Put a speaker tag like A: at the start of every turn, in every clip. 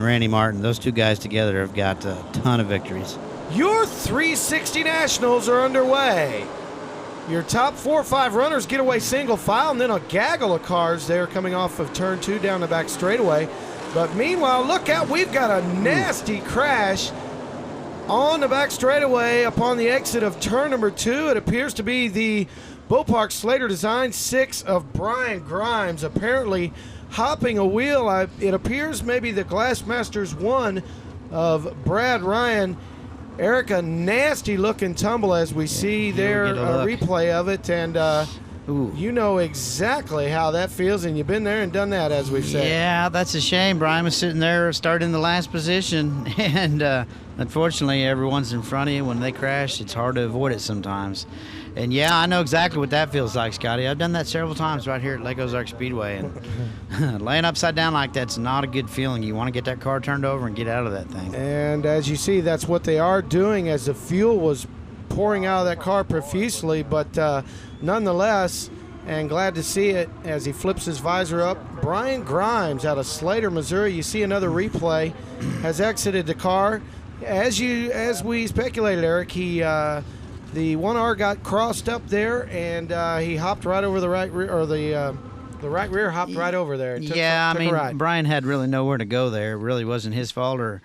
A: Randy Martin. Those two guys together have got a ton of victories.
B: Your 360 Nationals are underway. Your top 4 or 5 runners get away single file, and then a gaggle of cars there coming off of turn 2 down the back straightaway. But meanwhile, look out, we've got a nasty crash on the back straightaway upon the exit of turn number 2. It appears to be the Beaupark Slater Design 6 of Brian Grimes, apparently hopping a wheel. It appears maybe the Glassmasters 1 of Brad Ryan. Eric, a nasty looking tumble as we see there, a replay of it, and you know exactly how that feels, and you've been there and done that, as we've said.
A: Yeah, that's a shame. Brian was sitting there starting in the last position, and unfortunately everyone's in front of you. When they crash, it's hard to avoid it sometimes. And yeah, I know exactly what that feels like, Scotty. I've done that several times right here at Lake Ozarks Speedway, and laying upside down like that's not a good feeling. You want to get that car turned over and get out of that thing.
B: And as you see, that's what they are doing as the fuel was pouring out of that car profusely, but nonetheless, and glad to see it as he flips his visor up. Brian Grimes out of Slater, Missouri. You see another replay, has exited the car. As we speculated, Eric, the 1R got crossed up there, and he hopped right over the right rear, or the right rear hopped right over there. Took
A: I mean,
B: right.
A: Brian had really nowhere to go there. It really wasn't his fault, or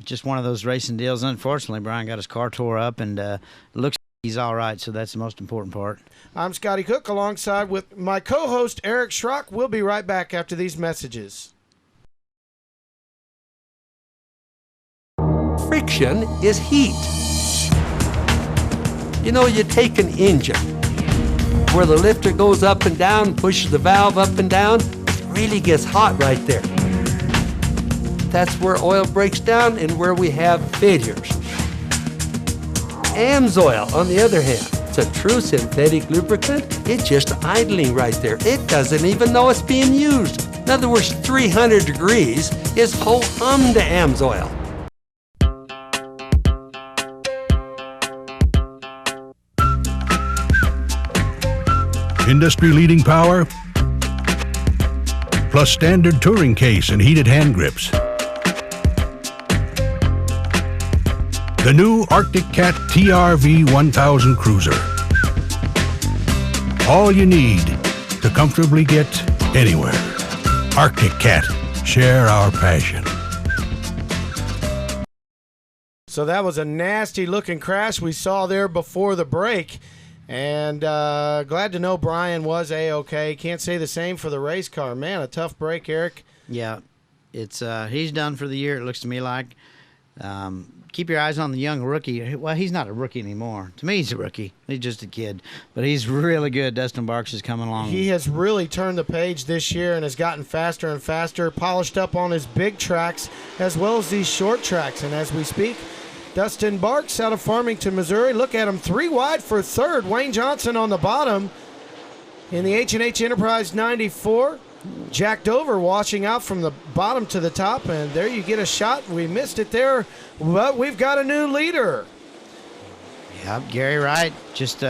A: just one of those racing deals. Unfortunately, Brian got his car tore up, and it looks like he's all right, so that's the most important part.
B: I'm Scotty Cook alongside with my co-host Eric Schrock. We'll be right back after these messages.
C: Friction is heat. You know, you take an engine where the lifter goes up and down, pushes the valve up and down, it really gets hot right there. That's where oil breaks down and where we have failures. AMSOIL, on the other hand, it's a true synthetic lubricant. It's just idling right there. It doesn't even know it's being used. In other words, 300 degrees is ho-hum to AMSOIL.
D: Industry-leading power, plus standard touring case and heated hand grips. The new Arctic Cat TRV 1000 Cruiser. All you need to comfortably get anywhere. Arctic Cat, share our passion.
B: So that was a nasty looking crash we saw there before the break. And glad to know Brian was A-okay. Can't say the same for the race car. Man, a tough break, Eric.
A: Yeah, it's he's done for the year, it looks to me like. Keep your eyes on the young rookie. Well, he's not a rookie anymore. To me, he's a rookie. He's just a kid. But he's really good. Dustin Barks is coming along.
B: He has really turned the page this year and has gotten faster and faster, polished up on his big tracks as well as these short tracks. And as we speak, Dustin Barks out of Farmington, Missouri. Look at him, 3 wide for third. Wayne Johnson on the bottom in the H&H Enterprise 94. Jack Dover washing out from the bottom to the top, and there you get a shot. We missed it there, but we've got a new leader.
A: Yep, Gary Wright just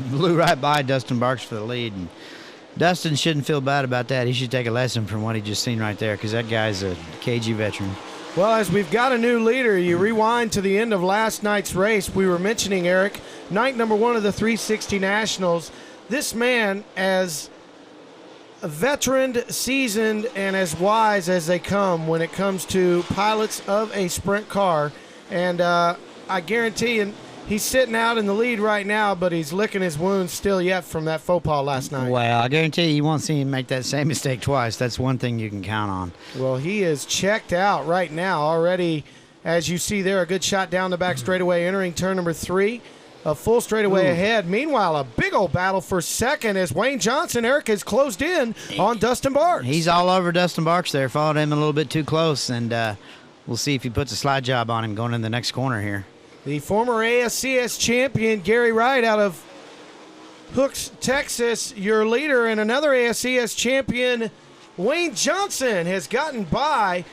A: blew right by Dustin Barks for the lead. And Dustin shouldn't feel bad about that. He should take a lesson from what he just seen right there, because that guy's a KG veteran.
B: Well, as we've got a new leader, you rewind to the end of last night's race. We were mentioning, Eric, night number 1 of the 360 Nationals. This man, as veteran, seasoned, and as wise as they come when it comes to pilots of a sprint car. And I guarantee you, he's sitting out in the lead right now, but he's licking his wounds still yet from that faux pas last night.
A: Well, I guarantee you won't see him make that same mistake twice. That's one thing you can count on.
B: Well, he is checked out right now already. As you see there, a good shot down the back straightaway entering turn number 3. A full straightaway ahead. Meanwhile, a big old battle for second as Wayne Johnson, Eric, has closed in on Dustin Barks.
A: He's all over Dustin Barks there. Followed him a little bit too close, and we'll see if he puts a slide job on him going in the next corner here.
B: The former ASCS champion, Gary Wright, out of Hooks, Texas, your leader, and another ASCS champion, Wayne Johnson, has gotten by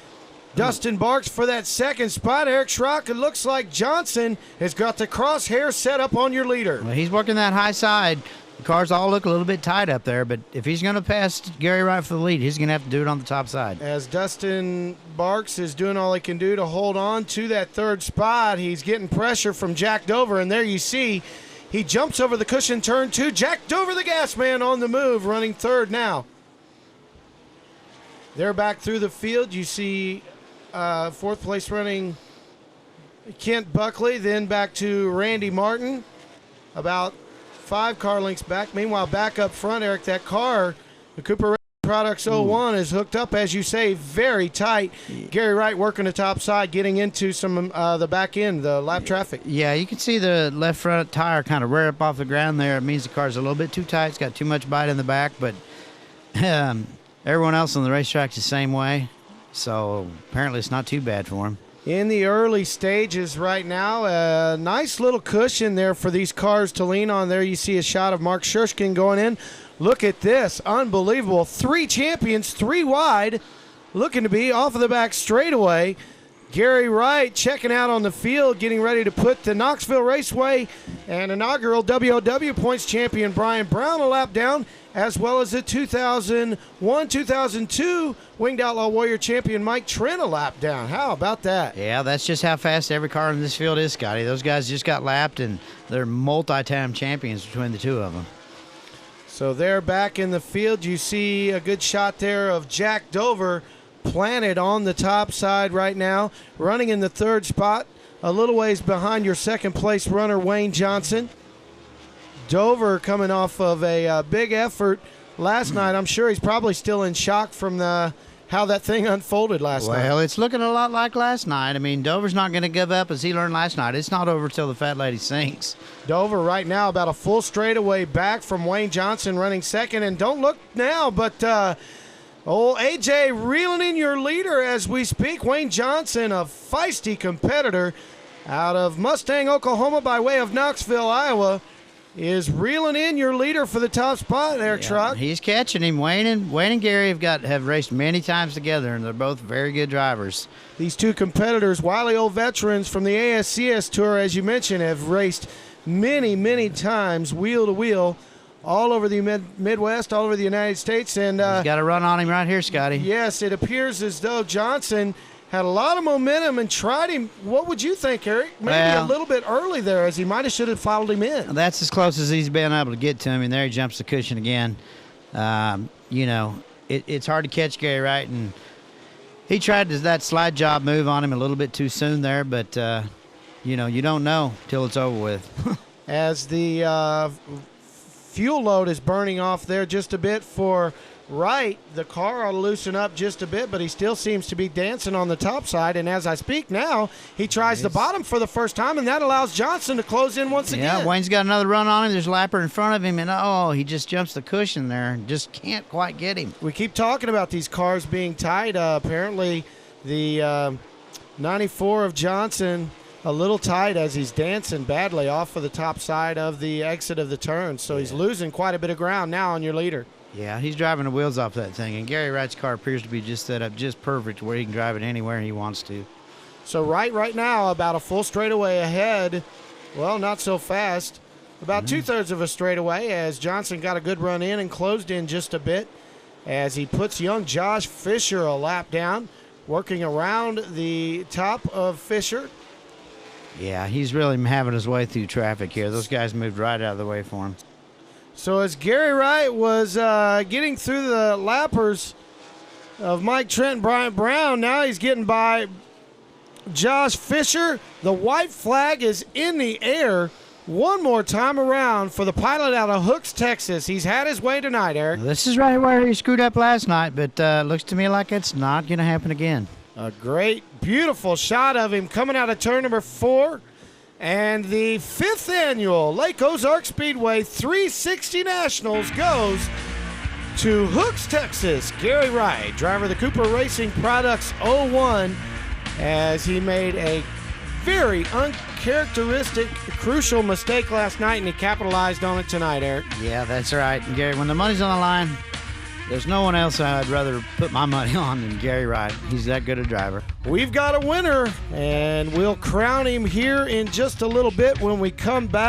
B: Dustin Barks for that second spot. Eric Schrock, it looks like Johnson has got the crosshair set up on your leader.
A: Well, he's working that high side. The cars all look a little bit tight up there, but if he's going to pass Gary Wright for the lead, he's going to have to do it on the top side.
B: As Dustin Barks is doing all he can do to hold on to that third spot, he's getting pressure from Jack Dover, and there you see he jumps over the cushion turn 2. Jack Dover, the gas man, on the move, running third now. They're back through the field. You see fourth place running Kent Buckley, then back to Randy Martin, about 5 car lengths back. Meanwhile, back up front, Eric, that car, the Cooper Racing Products 01 is hooked up, as you say, very tight. Gary Wright working the top side, getting into some the back end, the lap traffic.
A: Yeah, you can see the left front tire kind of rear up off the ground there. It means the car's a little bit too tight. It's got too much bite in the back, but everyone else on the racetrack's the same way, so apparently it's not too bad for him.
B: In the early stages right now, a nice little cushion there for these cars to lean on. There you see a shot of Mark Shershkin going in. Look at this, unbelievable. 3 champions, 3 wide, looking to be off of the back straightaway. Gary Wright checking out on the field, getting ready to put the Knoxville Raceway and inaugural WOW points champion Brian Brown a lap down, as well as the 2001-2002 Winged Outlaw Warrior champion Mike Trent a lap down. How about that?
A: Yeah, that's just how fast every car in this field is, Scotty. Those guys just got lapped, and they're multi-time champions between the two of them.
B: So they're back in the field. You see a good shot there of Jack Dover planted on the top side right now, running in the third spot, a little ways behind your second place runner Wayne Johnson. Dover coming off of a big effort last night. I'm sure he's probably still in shock from how that thing unfolded last night.
A: Well, it's looking a lot like last night. I mean, Dover's not going to give up as he learned last night. It's not over till the fat lady sinks.
B: Dover right now about a full straightaway back from Wayne Johnson running second. And don't look now, but old AJ reeling in your leader as we speak. Wayne Johnson, a feisty competitor out of Mustang, Oklahoma by way of Knoxville, Iowa, is reeling in your leader for the top spot there, Truck.
A: He's catching him. Wayne and Gary have raced many times together, and they're both very good drivers.
B: These two competitors, wily old veterans from the ASCS Tour, as you mentioned, have raced many, many times, wheel to wheel, all over the Midwest, all over the United States. And
A: he's got a run on him right here, Scotty.
B: Yes, it appears as though Johnson had a lot of momentum and tried him. What would you think, Eric? Maybe a little bit early there, as he might have should have followed him in.
A: That's as close as he's been able to get to him, and there he jumps the cushion again. It's hard to catch Gary Wright, and he tried that slide job move on him a little bit too soon there, but, you don't know till it's over with.
B: As the fuel load is burning off there just a bit for Wright, the car ought to loosen up just a bit, but he still seems to be dancing on the top side. And as I speak now, he tries the bottom for the first time, and that allows Johnson to close in once again.
A: Yeah, Wayne's got another run on him. There's a lapper in front of him, and he just jumps the cushion there and just can't quite get him.
B: We keep talking about these cars being tight. Apparently, the 94 of Johnson a little tight as he's dancing badly off of the top side of the exit of the turn. So he's losing quite a bit of ground now on your leader.
A: Yeah, he's driving the wheels off that thing, and Gary Wright's car appears to be just set up just perfect where he can drive it anywhere he wants to.
B: So right now, about a full straightaway ahead. Well, not so fast. About 2/3 of a straightaway as Johnson got a good run in and closed in just a bit as he puts young Josh Fisher a lap down, working around the top of Fisher.
A: Yeah, he's really having his way through traffic here. Those guys moved right out of the way for him.
B: So as Gary Wright was getting through the lappers of Mike Trent and Brian Brown, now he's getting by Josh Fisher. The white flag is in the air one more time around for the pilot out of Hooks, Texas. He's had his way tonight, Eric.
A: This is right where he screwed up last night, but looks to me like it's not going to happen again.
B: A great, beautiful shot of him coming out of turn number 4. And the 5th annual Lake Ozarks Speedway 360 Nationals goes to Hooks, Texas. Gary Wright, driver of the Cooper Racing Products 01, as he made a very uncharacteristic, crucial mistake last night, and he capitalized on it tonight, Eric.
A: Yeah, that's right. And Gary, when the money's on the line, there's no one else I'd rather put my money on than Gary Wright. He's that good a driver.
B: We've got a winner, and we'll crown him here in just a little bit when we come back.